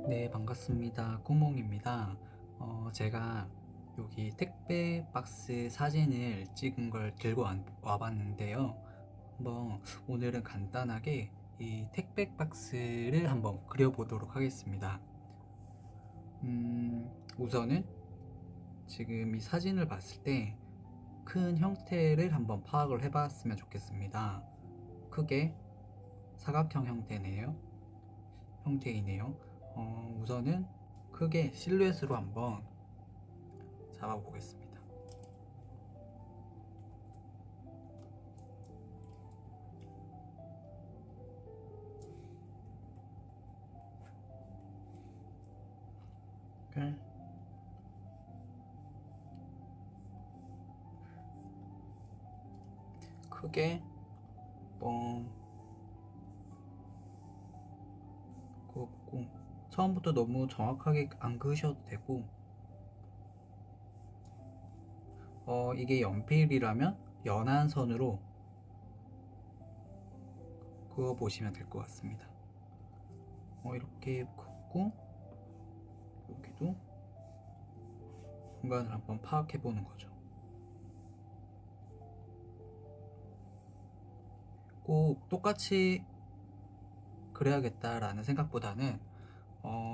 네, 반갑습니다. 꾸몽입니다. 제가 여기 택배 박스 사진을 찍은 걸 들고 와봤는데요. 오늘은 간단하게 이 택배 박스를 한번 그려보도록 하겠습니다. 우선은 지금 이 사진을 봤을 때 큰 형태를 한번 파악을 해봤으면 좋겠습니다. 크게 사각형 형태이네요. 우선은 크게 실루엣으로 한번 잡아보겠습니다. 크게 뻥 긋고, 처음부터 너무 정확하게 안 그으셔도 되고, 이게 연필이라면 연한 선으로 그어 보시면 될 것 같습니다. 이렇게 긋고, 여기도 공간을 한번 파악해 보는 거죠. 꼭 똑같이 그래야겠다라는 생각보다는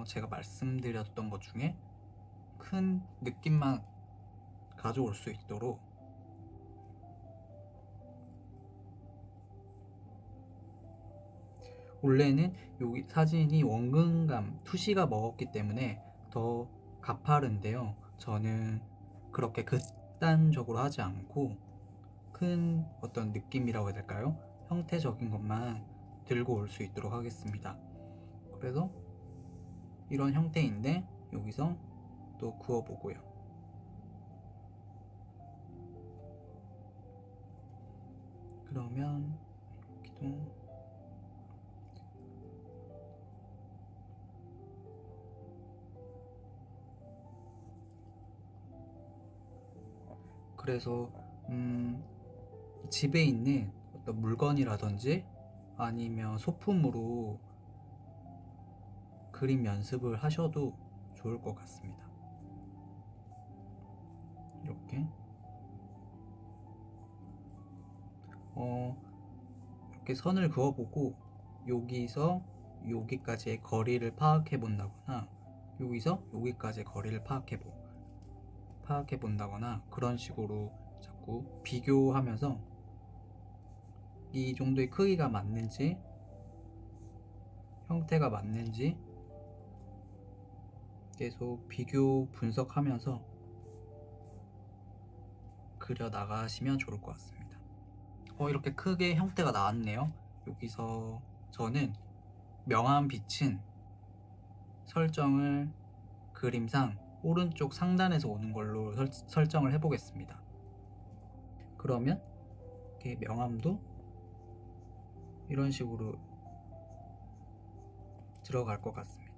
제가 말씀드렸던 것 중에 큰 느낌만 가져올 수 있도록 원래는 여기 사진이 원근감, 투시가 먹었기 때문에 더 가파른데요. 저는 그렇게 극단적으로 하지 않고 큰 어떤 느낌이라고 해야 될까요? 형태적인 것만 들고 올 수 있도록 하겠습니다. 그래서 이런 형태인데 여기서 또 그어보고요. 그러면 여기도 그래서 집에 있는 어떤 물건이라든지 아니면 소품으로 그림 연습을 하셔도 좋을 것 같습니다. 이렇게 이렇게 선을 그어보고 여기서 여기까지의 거리를 파악해 본다거나 여기서 여기까지의 거리를 파악해 본다거나 그런 식으로 자꾸 비교하면서 이 정도의 크기가 맞는지 형태가 맞는지 계속 비교 분석하면서 그려 나가시면 좋을 것 같습니다. 이렇게 크게 형태가 나왔네요. 여기서 저는 명암 빛은 설정을 그림상 오른쪽 상단에서 오는 걸로 설정을 해보겠습니다. 그러면 이렇게 명암도 이런 식으로 들어갈 것 같습니다.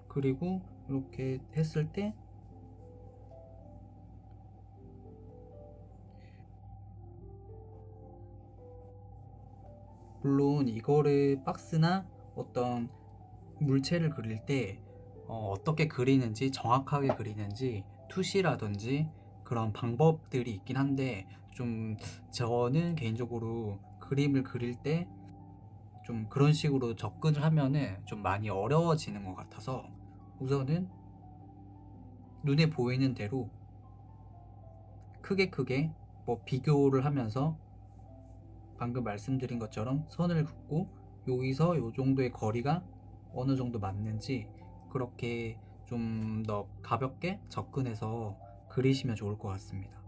그리고 이렇게 했을 때 물론 이거를 박스나 어떤 물체를 그릴 때 어떻게 그리는지 정확하게 그리는지 투시라든지 그런 방법들이 있긴 한데 좀 저는 개인적으로 그림을 그릴 때 좀 그런 식으로 접근을 하면은 좀 많이 어려워지는 것 같아서 우선은 눈에 보이는 대로 크게 비교를 하면서 방금 말씀드린 것처럼 선을 긋고 여기서 요 정도의 거리가 어느 정도 맞는지 그렇게 좀 더 가볍게 접근해서 그리시면 좋을 것 같습니다.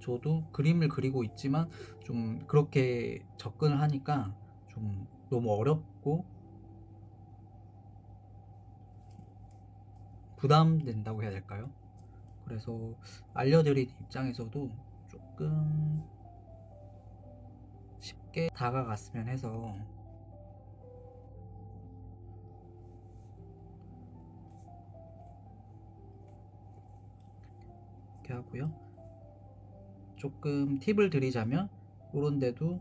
저도 그림을 그리고 있지만 좀 그렇게 접근을 하니까 좀 너무 어렵고 부담된다고 해야 될까요? 그래서 알려드린 입장에서도 조금 꽤 다가갔으면 해서 이렇게 하고요. 조금 팁을 드리자면 요런 데도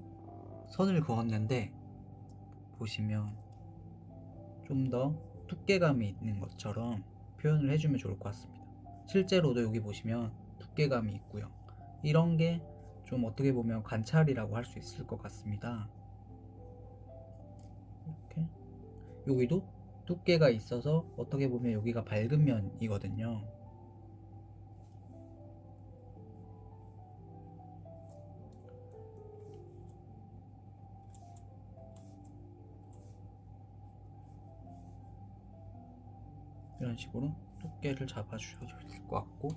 선을 그었는데 보시면 좀 더 두께감이 있는 것처럼 표현을 해주면 좋을 것 같습니다. 실제로도 여기 보시면 두께감이 있고요. 이런 게 좀 어떻게 보면 관찰이라고 할 수 있을 것 같습니다. 이렇게 여기도 두께가 있어서 어떻게 보면 여기가 밝은 면이거든요. 이런 식으로 두께를 잡아주셔도 될 것 같고,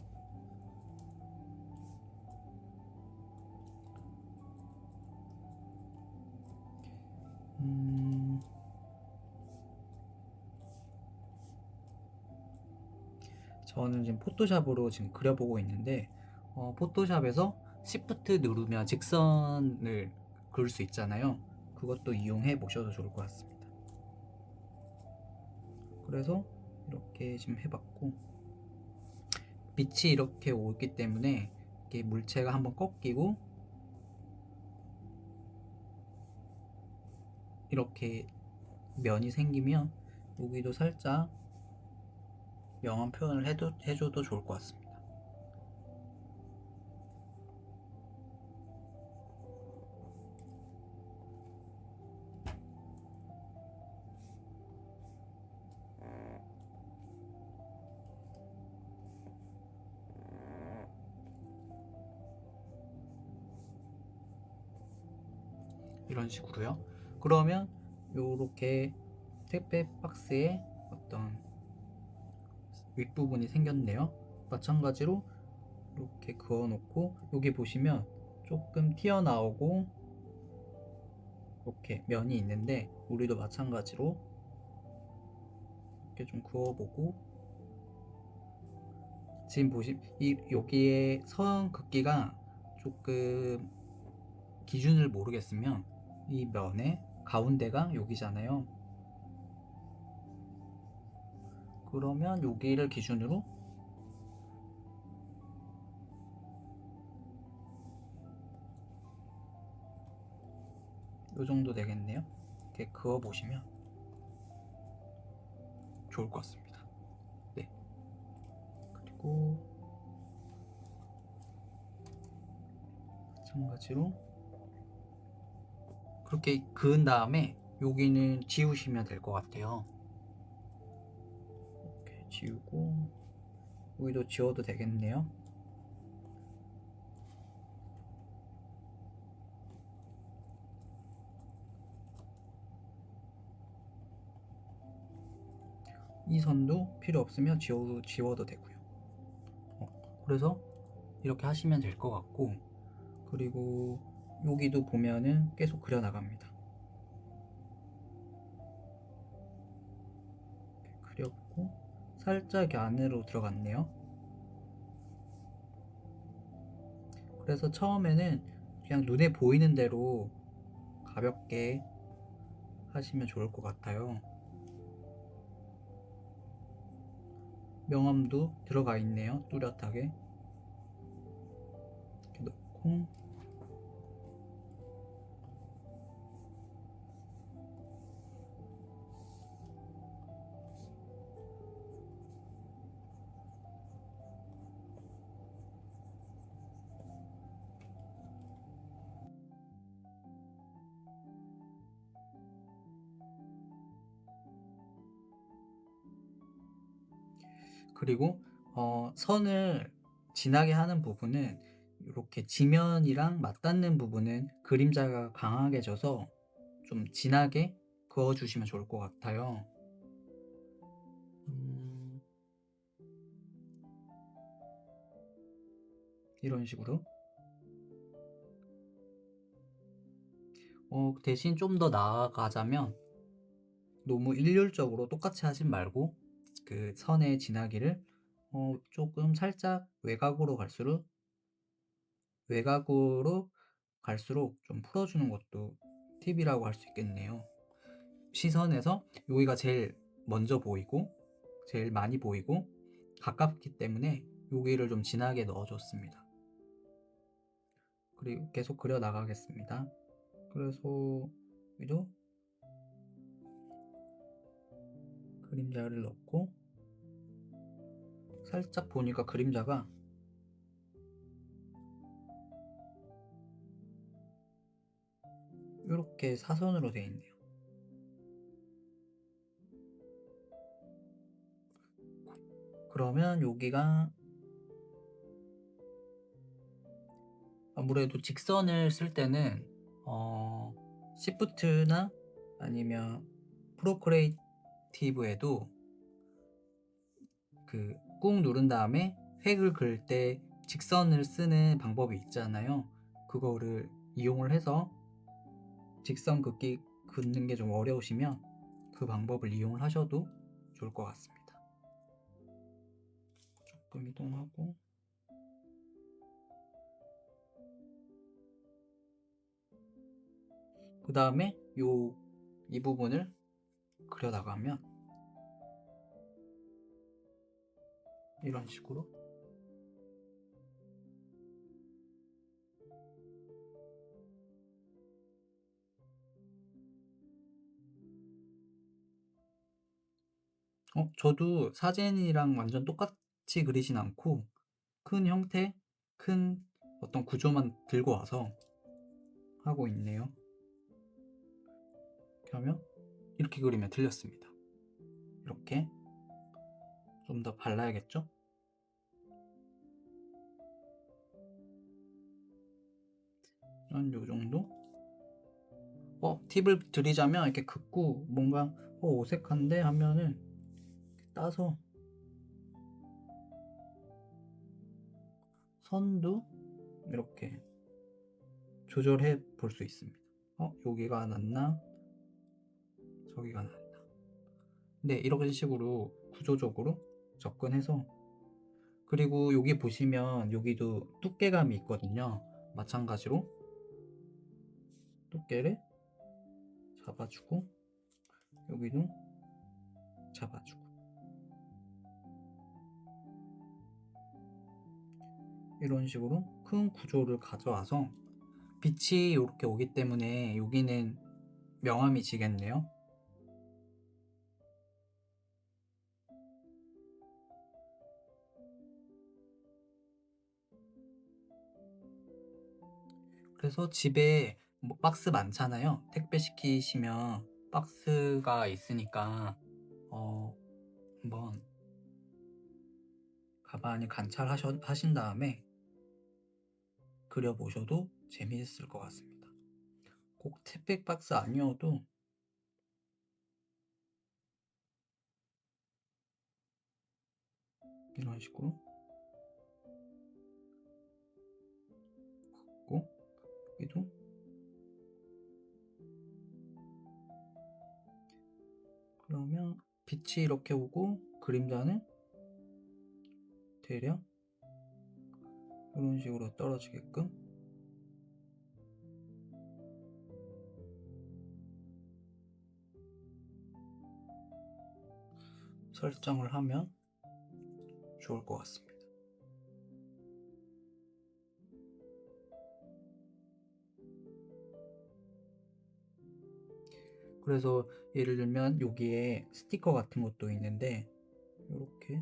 저는 지금 포토샵으로 지금 그려보고 있는데 포토샵에서 Shift 누르면 직선을 그릴 수 있잖아요. 그것도 이용해 보셔도 좋을 것 같습니다. 그래서 이렇게 지금 해봤고, 빛이 이렇게 오기 때문에 이렇게 물체가 한번 꺾이고 이렇게 면이 생기면 여기도 살짝 명암 표현을 해줘도 좋을 것 같습니다. 이런 식으로요. 그러면 요렇게 택배 박스에 어떤 윗부분이 생겼네요. 마찬가지로 이렇게 그어 놓고 여기 보시면 조금 튀어나오고 이렇게 면이 있는데 우리도 마찬가지로 이렇게 좀 그어보고, 지금 여기에 선 긋기가 조금 기준을 모르겠으면 이 면의 가운데가 여기잖아요. 그러면 여기를 기준으로 이 정도 되겠네요. 이렇게 그어 보시면 좋을 것 같습니다. 네. 그리고 마찬가지로 그렇게 그은 다음에 여기는 지우시면 될 것 같아요. 이렇게 지우고 여기도 지워도 되겠네요. 이 선도 필요 없으면 지워도 되고요. 그래서 이렇게 하시면 될 것 같고, 그리고 여기도 보면은 계속 그려 나갑니다. 그렸고 살짝 안으로 들어갔네요. 그래서 처음에는 그냥 눈에 보이는 대로 가볍게 하시면 좋을 것 같아요. 명암도 들어가 있네요. 뚜렷하게 이렇게 넣고, 그리고 선을 진하게 하는 부분은 이렇게 지면이랑 맞닿는 부분은 그림자가 강하게 져서 좀 진하게 그어주시면 좋을 것 같아요. 이런 식으로. 대신 좀 더 나아가자면 너무 일률적으로 똑같이 하진 말고 그 선의 진하기를 조금 살짝 외곽으로 갈수록 좀 풀어주는 것도 팁이라고 할 수 있겠네요. 시선에서 여기가 제일 먼저 보이고 제일 많이 보이고 가깝기 때문에 여기를 좀 진하게 넣어줬습니다. 그리고 계속 그려 나가겠습니다. 그래서 여기도 그림자를 넣고 살짝 보니까 그림자가 이렇게 사선으로 되어 있네요. 그러면 여기가 아무래도 직선을 쓸 때는 시프트나 아니면 프로크리에이티브에도 그 꾹 누른 다음에 획을 그을 때 직선을 쓰는 방법이 있잖아요. 그거를 이용을 해서 직선 긋는 게 좀 어려우시면 그 방법을 이용을 하셔도 좋을 것 같습니다. 조금 이동하고 그 다음에 이 부분을 그려 나가면 이런 식으로 저도 사진이랑 완전 똑같이 그리진 않고 큰 형태, 큰 어떤 구조만 들고 와서 하고 있네요. 이렇게 하면 이렇게 그리면 틀렸습니다. 이렇게 좀 더 발라야겠죠? 한 요 정도? 팁을 드리자면 이렇게 긋고 뭔가 어색한데 하면은 따서 선도 이렇게 조절해 볼 수 있습니다. 여기가 낫나? 저기가 낫나? 네, 이런 식으로 구조적으로 접근해서 그리고 여기 보시면 여기도 두께감이 있거든요. 마찬가지로 두께를 잡아주고 여기도 잡아주고 이런 식으로 큰 구조를 가져와서 빛이 이렇게 오기 때문에 여기는 명암이 지겠네요. 그래서 집에 뭐 박스 많잖아요. 택배 시키시면 박스가 있으니까 한번 가만히 관찰하신 다음에 그려보셔도 재미있을 것 같습니다. 꼭 택배 박스 아니어도 이런 식으로 긋고 여기도 그러면 빛이 이렇게 오고 그림자는 대략 이런 식으로 떨어지게끔 설정을 하면 좋을 것 같습니다. 그래서 예를 들면 여기에 스티커 같은 것도 있는데 이렇게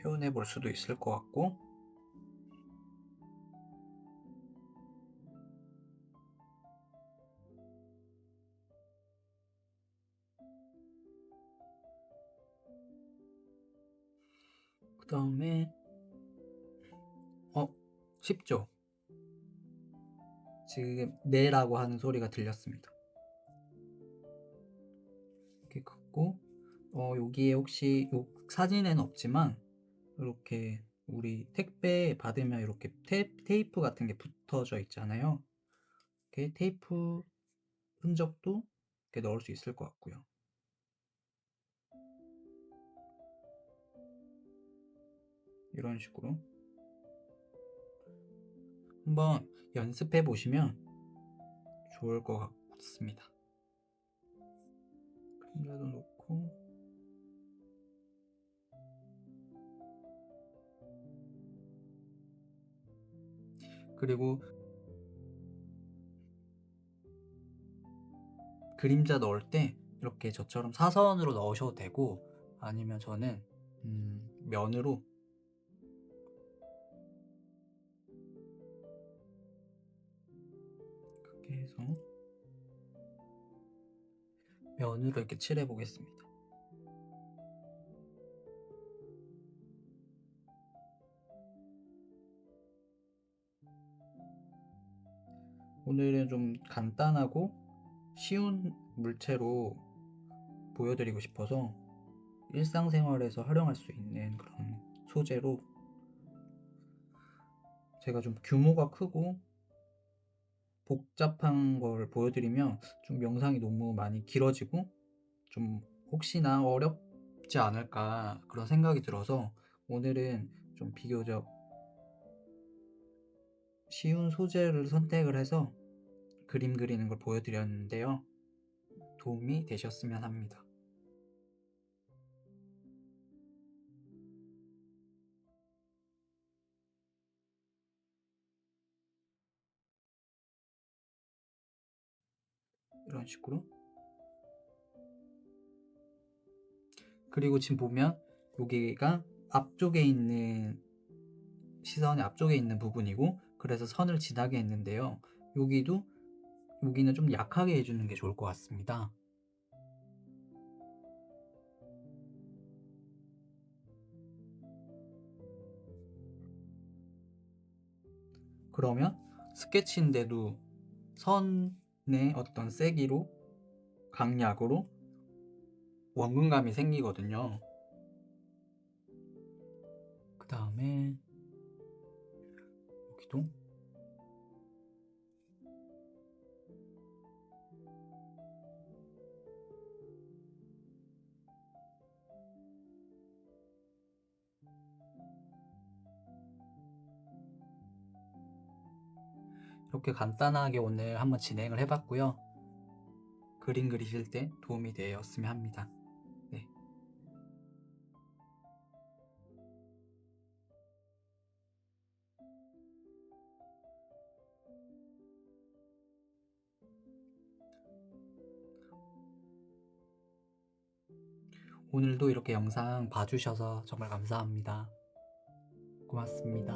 표현해 볼 수도 있을 것 같고 그 다음에 쉽죠? 지금 네라고 하는 소리가 들렸습니다. 이렇게 긋고 여기에 혹시 요 사진에는 없지만 이렇게 우리 택배 받으면 이렇게 테이프 같은 게 붙어져 있잖아요. 이렇게 테이프 흔적도 이렇게 넣을 수 있을 것 같고요. 이런 식으로 한번 연습해 보시면 좋을 것 같습니다. 그림자도 놓고 그리고 그림자 넣을 때 이렇게 저처럼 사선으로 넣으셔도 되고 아니면 저는 면으로 그렇게 해서 면으로 이렇게 칠해 보겠습니다. 오늘은 좀 간단하고 쉬운 물체로 보여드리고 싶어서 일상생활에서 활용할 수 있는 그런 소재로 제가 좀 규모가 크고 복잡한 걸 보여드리면 좀 영상이 너무 많이 길어지고 좀 혹시나 어렵지 않을까 그런 생각이 들어서 오늘은 좀 비교적 쉬운 소재를 선택을 해서 그림 그리는 걸 보여드렸는데요. 도움이 되셨으면 합니다. 이런 식으로. 그리고 지금 보면 여기가 앞쪽에 있는 시선의 앞쪽에 있는 부분이고 그래서 선을 진하게 했는데요. 여기는 좀 약하게 해주는 게 좋을 것 같습니다. 그러면 스케치인데도 선의 어떤 세기로 강약으로 원근감이 생기거든요. 그 다음에 여기도 이렇게 간단하게 오늘 한번 진행을 해봤고요. 그림 그리실 때 도움이 되었으면 합니다. 네. 오늘도 이렇게 영상 봐주셔서 정말 감사합니다. 고맙습니다.